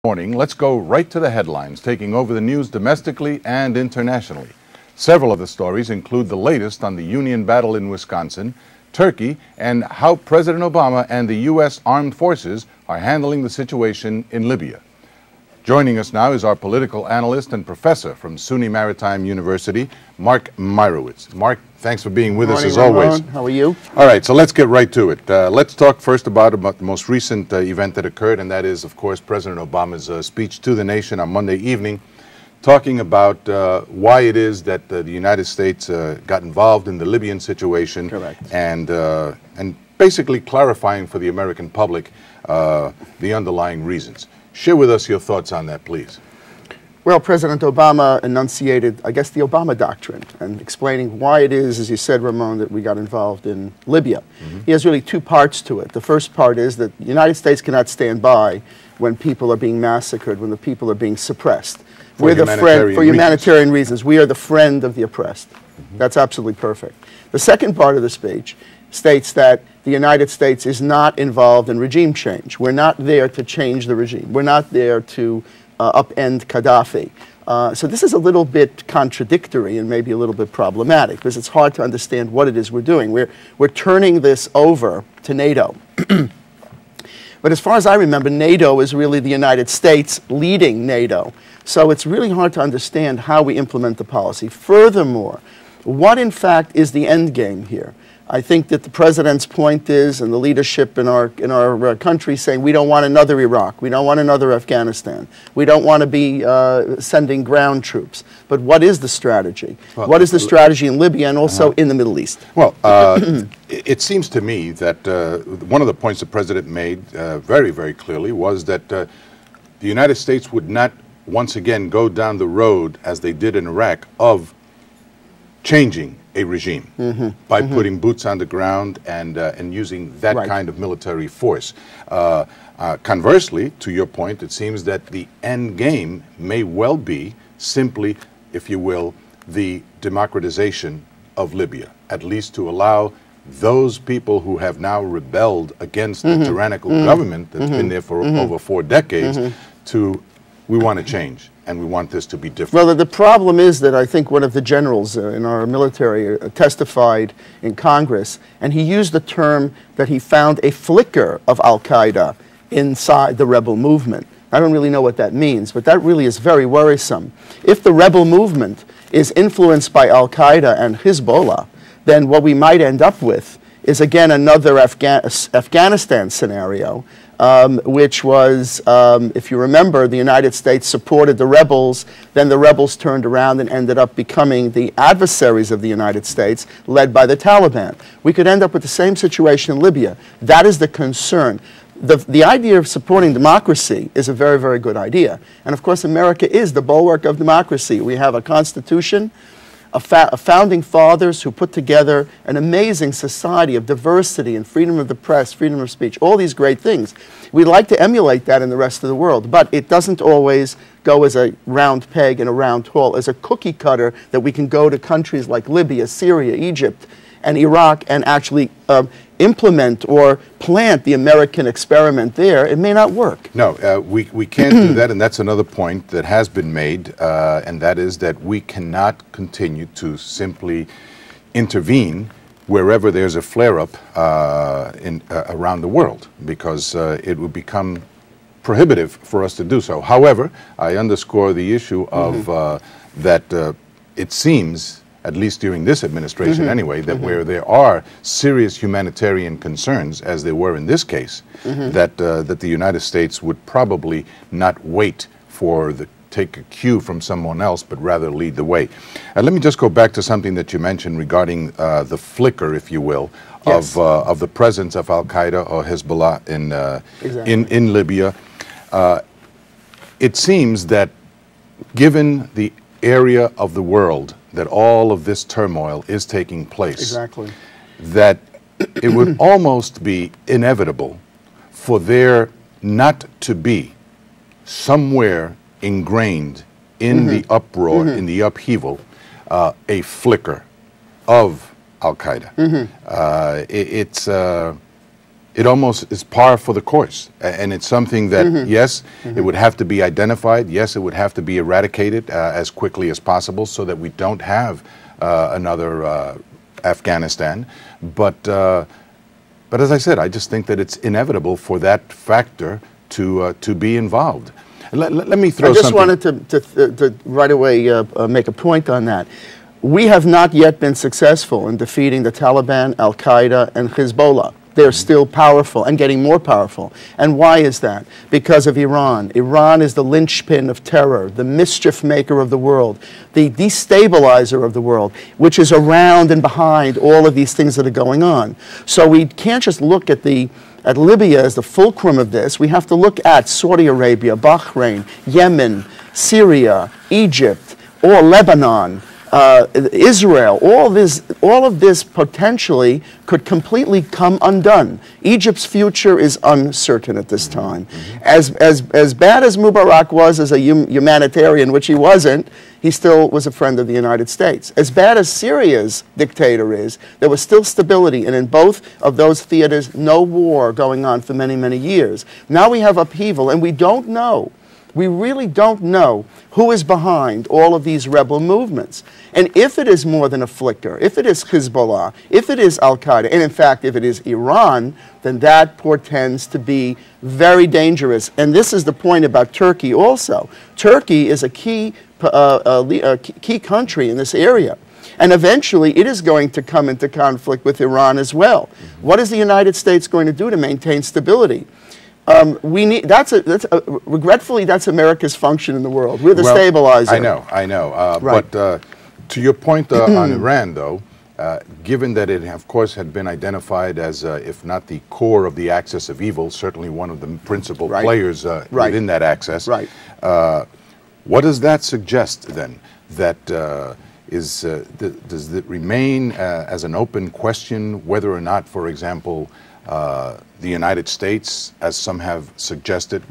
Morning, let's go right to the headlines, taking over the news domestically and internationally. Several of the stories include the latest on the union battle in Wisconsin, Turkey, and how President Obama and the U.S. Armed Forces are handling the situation in Libya. Joining us now is our political analyst and professor from SUNY Maritime University, Mark Meirowitz. Mark, thanks for being with us as always. Ramon. How are you? All right, so let's get right to it. Let's talk first about the most recent event that occurred, and that is, of course, President Obama's speech to the nation on Monday evening, talking about why it is that the United States got involved in the Libyan situation. Correct. And basically clarifying for the American public the underlying reasons. Share with us your thoughts on that, please. Well, President Obama enunciated, I guess, the Obama doctrine and explaining why it is, as you said, Ramon, that we got involved in Libya. He has really two parts to it. The first part is that the United States cannot stand by when people are being massacred, when the people are being suppressed. We're the friend for humanitarian reasons. We are the friend of the oppressed. That's absolutely perfect. The second part of the speech states that the United States is not involved in regime change. We're not there to change the regime. We're not there to upend Gaddafi. So this is a little bit contradictory and maybe a little bit problematic because it's hard to understand what it is we're doing. We're turning this over to NATO. But as far as I remember, NATO is really the United States leading NATO. So it's really hard to understand how we implement the policy. Furthermore, what in fact is the end game here? I think that the president's point is, and the leadership in our country saying, we don't want another Iraq, we don't want another Afghanistan, we don't want to be sending ground troops. But what is the strategy? Well, what is the strategy in Libya and also in the Middle East? Well, it seems to me that one of the points the president made very, very clearly was that the United States would not once again go down the road, as they did in Iraq, of changing a regime by putting boots on the ground and using that kind of military force. Conversely, to your point, it seems that the end game may well be simply, if you will, the democratization of Libya, at least to allow those people who have now rebelled against the tyrannical government that's been there for over 4 decades we want to change. And we want this to be different. Well, the problem is that I think one of the generals in our military testified in Congress, and he used the term that he found a flicker of al-Qaeda inside the rebel movement. I don't really know what that means, but that really is very worrisome. If the rebel movement is influenced by al-Qaeda and Hezbollah, then what we might end up with is again another Afghanistan scenario, which was, if you remember, the United States supported the rebels, then the rebels turned around and ended up becoming the adversaries of the United States, led by the Taliban. We could end up with the same situation in Libya. That is the concern. The idea of supporting democracy is a very, very good idea. And of course, America is the bulwark of democracy. We have a constitution, a founding fathers who put together an amazing society of diversity and freedom of the press, freedom of speech, all these great things. We'd like to emulate that in the rest of the world, but it doesn't always go as a round peg in a round hole, as a cookie cutter that we can go to countries like Libya, Syria, Egypt, and Iraq and actually implement or plant the American experiment there. It may not work. No, we can't do that, and that's another point that has been made, and that is that we cannot continue to simply intervene wherever there's a flare-up around the world, because it would become prohibitive for us to do so. However, I underscore the issue of that it seems, at least during this administration anyway, that where there are serious humanitarian concerns, as there were in this case, that the United States would probably not wait for take a cue from someone else, but rather lead the way. Let me just go back to something that you mentioned regarding the flicker, if you will, of the presence of al-Qaeda or Hezbollah in Libya. It seems that given the area of the world that all of this turmoil is taking place, that it would almost be inevitable for there not to be somewhere ingrained in the uproar, in the upheaval, a flicker of al-Qaeda. it almost is par for the course. And it's something that, yes, it would have to be identified. Yes, it would have to be eradicated as quickly as possible so that we don't have another Afghanistan. But as I said, I just think that it's inevitable for that factor to be involved. Let me throw something. I just wanted to right away make a point on that. We have not yet been successful in defeating the Taliban, Al-Qaeda, and Hezbollah. They're still powerful and getting more powerful. And why is that? Because of Iran. Iran is the linchpin of terror, the mischief maker of the world, the destabilizer of the world, which is around and behind all of these things that are going on. So we can't just look at Libya as the fulcrum of this. We have to look at Saudi Arabia, Bahrain, Yemen, Syria, Egypt, or Lebanon, Israel. All of this potentially could completely come undone. Egypt's future is uncertain at this time. As bad as Mubarak was as a humanitarian, which he wasn't, he still was a friend of the United States. As bad as Syria's dictator is, there was still stability, and in both of those theaters, no war going on for many, many years. Now we have upheaval, and we don't know. We really don't know who is behind all of these rebel movements. And if it is more than a flicker, if it is Hezbollah, if it is Al-Qaeda, and in fact, if it is Iran, then that portends to be very dangerous. And this is the point about Turkey also. Turkey is a key country in this area. And eventually, it is going to come into conflict with Iran as well. What is the United States going to do to maintain stability? Regretfully, that's America's function in the world. We're the stabilizer. I know. Right. But to your point on Iran, though, given that it, of course, had been identified as, if not the core of the axis of evil, certainly one of the principal players within that axis, what does that suggest, then? That does it remain as an open question whether or not, for example, the United States, as some have suggested,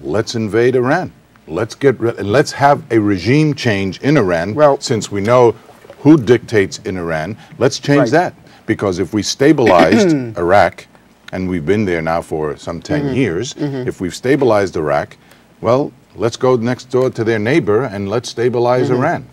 let's invade Iran. Let's have a regime change in Iran. Well, since we know who dictates in Iran, let's change that. Because if we stabilized Iraq, and we've been there now for some 10 years, if we've stabilized Iraq, well, let's go next door to their neighbor and let's stabilize Iran.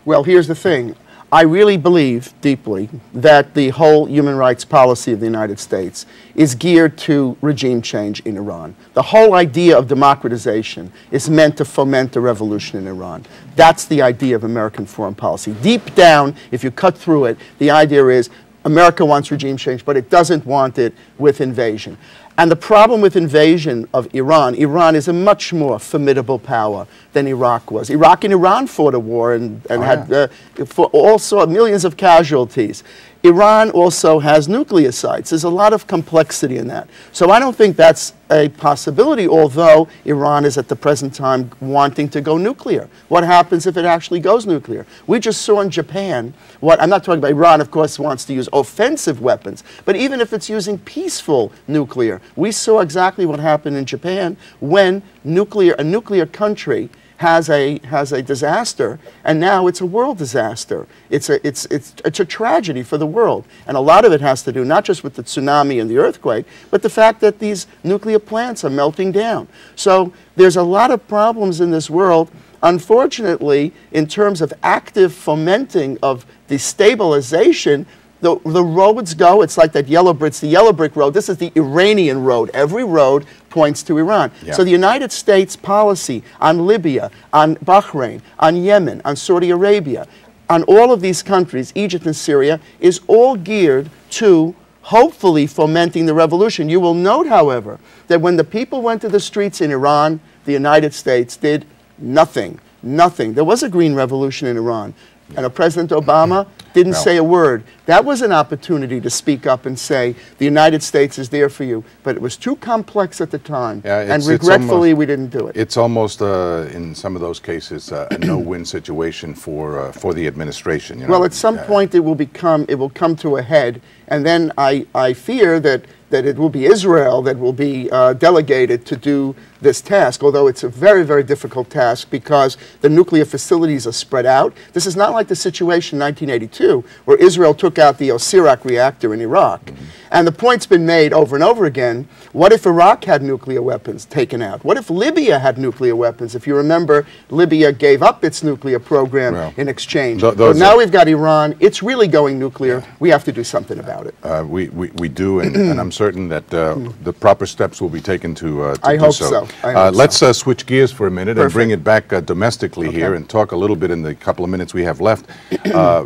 Well, here's the thing. I really believe deeply that the whole human rights policy of the United States is geared to regime change in Iran. The whole idea of democratization is meant to foment a revolution in Iran. That's the idea of American foreign policy. Deep down, if you cut through it, the idea is America wants regime change, but it doesn't want it with invasion. And the problem with invasion of Iran, Iran is a much more formidable power than Iraq was. Iraq and Iran fought a war and had for also millions of casualties. Iran also has nuclear sites. There's a lot of complexity in that. So I don't think that's a possibility, although Iran is at the present time wanting to go nuclear. What happens if it actually goes nuclear? We just saw in Japan, I'm not talking about Iran, of course, wants to use offensive weapons, but even if it's using peaceful nuclear, we saw exactly what happened in Japan when a nuclear country has a disaster, and now it's a world disaster. It's a tragedy for the world, and a lot of it has to do not just with the tsunami and the earthquake, but the fact that these nuclear plants are melting down. So there's a lot of problems in this world. Unfortunately, in terms of active fomenting of destabilization, the roads go, it's like that the yellow brick road. This is the Iranian road. Every road points to Iran. Yeah. So the United States policy on Libya, on Bahrain, on Yemen, on Saudi Arabia, on all of these countries, Egypt and Syria, is all geared to hopefully fomenting the revolution. You will note, however, that when the people went to the streets in Iran, the United States did nothing. Nothing. There was a green revolution in Iran. And President Obama didn't say a word. That was an opportunity to speak up and say, the United States is there for you. But it was too complex at the time. And regretfully, we didn't do it. It's almost, in some of those cases, a no-win situation for the administration. You know? Well, at some point, it will come to a head, And then I fear that it will be Israel that will be delegated to do this task, although it's a very, very difficult task because the nuclear facilities are spread out. This is not like the situation in 1982 where Israel took out the Osirak reactor in Iraq. And the point's been made over and over again, what if Iraq had nuclear weapons taken out? What if Libya had nuclear weapons? If you remember, Libya gave up its nuclear program in exchange. So now we've got Iran. It's really going nuclear. We have to do something about it. We do, and I'm certain that the proper steps will be taken to do so. I hope so. Let's switch gears for a minute and bring it back domestically here and talk a little bit in the couple of minutes we have left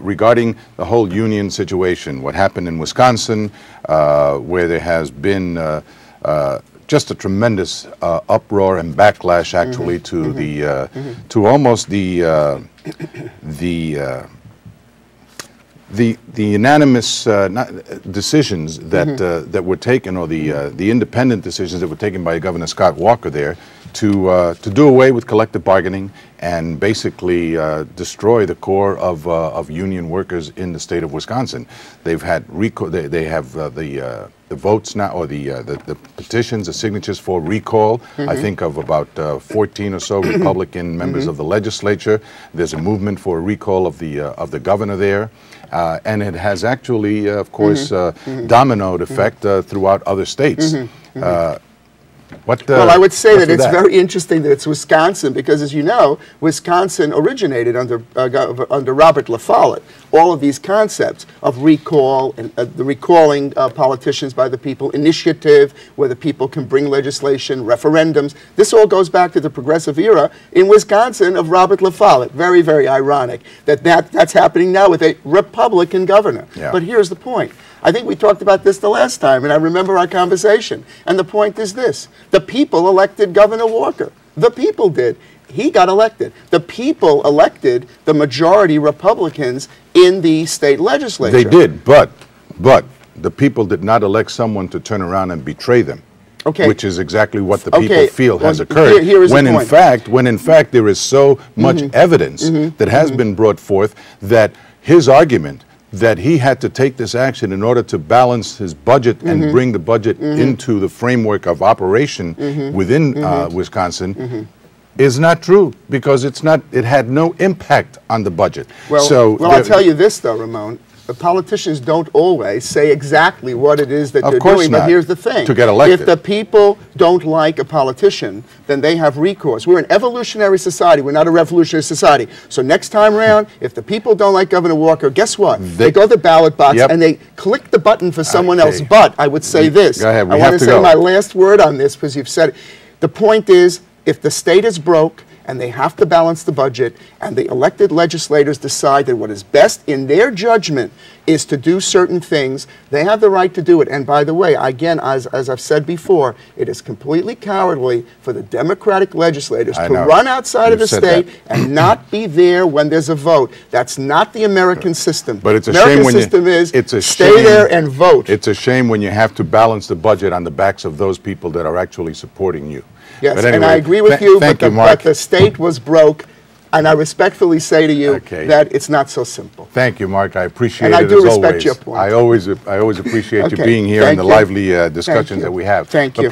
regarding the whole union situation, what happened in Wisconsin, where there has been just a tremendous uproar and backlash actually to the to almost the unanimous decisions that that were taken, or the independent decisions that were taken by Governor Scott Walker there to do away with collective bargaining and basically destroy the core of union workers in the state of Wisconsin. They've had they have the votes now, or the petitions, the signatures for recall. I think of about 14 or so Republican members of the legislature. There's a movement for a recall of the governor there. And it has actually, of course, dominoed effect throughout other states. Well, I would say that it's very interesting that it's Wisconsin because, as you know, Wisconsin originated under Robert La Follette. All of these concepts of recall and the recalling politicians by the people, initiative, where the people can bring legislation, referendums. This all goes back to the progressive era in Wisconsin of Robert La Follette. Very, very ironic that's happening now with a Republican governor. Yeah. But here's the point. I think we talked about this the last time, and I remember our conversation. And the point is this. The people elected Governor Walker. The people did. He got elected. The people elected the majority Republicans in the state legislature. They did, but the people did not elect someone to turn around and betray them. Okay. Which is exactly what the people feel has occurred. When in fact there is so much evidence that has been brought forth that his argument that he had to take this action in order to balance his budget and bring the budget into the framework of operation within Wisconsin is not true, because it had no impact on the budget. Well, I'll tell you this though, Ramon. The politicians don't always say exactly what it is that they're doing, but here's the thing. To get elected. If the people don't like a politician, then they have recourse. We're an evolutionary society. We're not a revolutionary society. So next time around, if the people don't like Governor Walker, guess what? They go to the ballot box and they click the button for someone else. But I would say this. Go ahead. I want to say my last word on this, because you've said it. The point is, if the state is broke, and they have to balance the budget, and the elected legislators decide that what is best in their judgment is to do certain things, they have the right to do it. And by the way, again, as I've said before, it is completely cowardly for the Democratic legislators to run outside of the state and not be there when there's a vote. That's not the American system. But it's a shame when stay there and vote. It's a shame when you have to balance the budget on the backs of those people that are actually supporting you. Yes, anyway, and I agree with you, but the state was broke, and I respectfully say to you that it's not so simple. Thank you, Mark. I appreciate it, as always. And I do respect your point. I always appreciate you being here and the lively discussions that we have. Thank you.